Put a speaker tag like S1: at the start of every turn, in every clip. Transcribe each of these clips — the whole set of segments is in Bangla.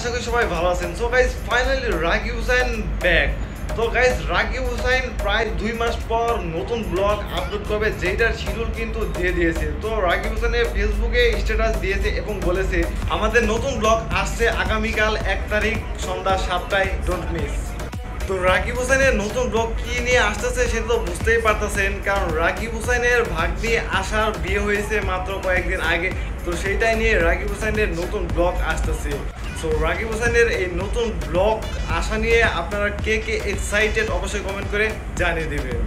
S1: আশা করি সবাই ভালো আছেন। So guys finally Rakib Hussain back. তো গাইস রাকিব হুসাইন প্রায় 2 মাস পর নতুন ব্লগ আপলোড করবে, যেটার শিডিউল কিন্তু দিয়ে দিয়েছে। তো রাকিব হুসাইনের ফেসবুকে স্ট্যাটাস দিয়েছে এবং বলেছে আমাদের নতুন ব্লগ আসছে আগামীকাল 1 তারিখ সন্ধ্যা 7টায়, ডোন্ট মিস। তো রাকিব হুসাইনের নতুন ব্লগ কি নিয়ে আসতেছে সেটা তো বুঝতেই পারতেছেন, কারণ রাকিব হুসাইনের ভাগ্নি আশার বিয়ে হয়েছে মাত্র কয়েকদিন আগে। তো সেইটাই নিয়ে রাকিব হুসাইনের নতুন ব্লগ আসতেছে। সো রাকিব হুসাইনের এই নতুন ব্লগ আসা নিয়ে আপনারা কে কে এক্সাইটেড অবশ্যই কমেন্ট করে জানিয়ে দিবেন।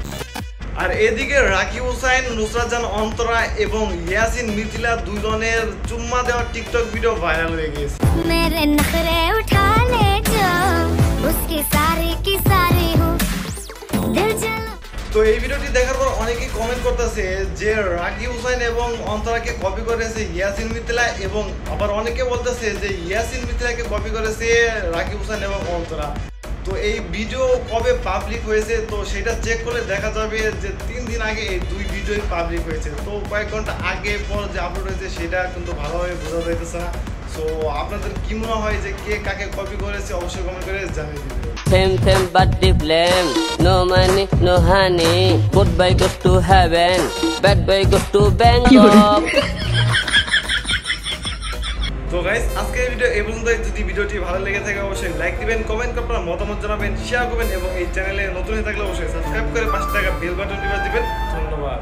S1: আর এদিকে রাকিব হুসাইন, নুসরাত জাহান অন্তরা এবং ইয়াসিন মিথিলা দুজনের চুম্মা দেওয়ার টিকটক ভিডিও ভাইরাল হয়ে গেছে। তো এই ভিডিওটি দেখার পর অনেকেই কমেন্ট করতেছে যে রাকিব হুসাইন এবং অন্তরাকে কপি করেছে ইয়াসিন মিথিলা, এবং আবার অনেকে বলতেছে যে ইয়াসিন মিথিলাকে কপি করেছে রাকিব হুসাইন এবং অন্তরা। তো এই ভিডিও কবে পাবলিক হয়েছে তো সেটা চেক করলে দেখা যাবে যে 3 দিন আগে এই 2 ভিডিওই পাবলিক হয়েছে। তো কয়েক ঘন্টা আগে পর যে আপলোড হয়েছে সেটা কিন্তু ভালোভাবে বোঝা যাইতেছে না। সো আপনাদের কি মনে হয় যে কে কাকে কপি করেছে অবশ্যই কমেন্ট করে জানিয়ে দিবেন।
S2: Same but different. No money, no honey. Good boy goes to heaven. Bad boy goes to Bangkok.
S1: তো গাইস আজকের ভিডিও এই পর্যন্তই। যদি ভিডিওটি ভালো লেগে থাকে অবশ্যই লাইক দিবেন, কমেন্ট করে আপনার মতামত জানাবেন, শেয়ার করবেন এবং এই চ্যানেলে নতুন হয়ে থাকলে অবশ্যই সাবস্ক্রাইব করে পাশে থাকা বেল বাটনটি বাজিয়ে দিবেন। ধন্যবাদ।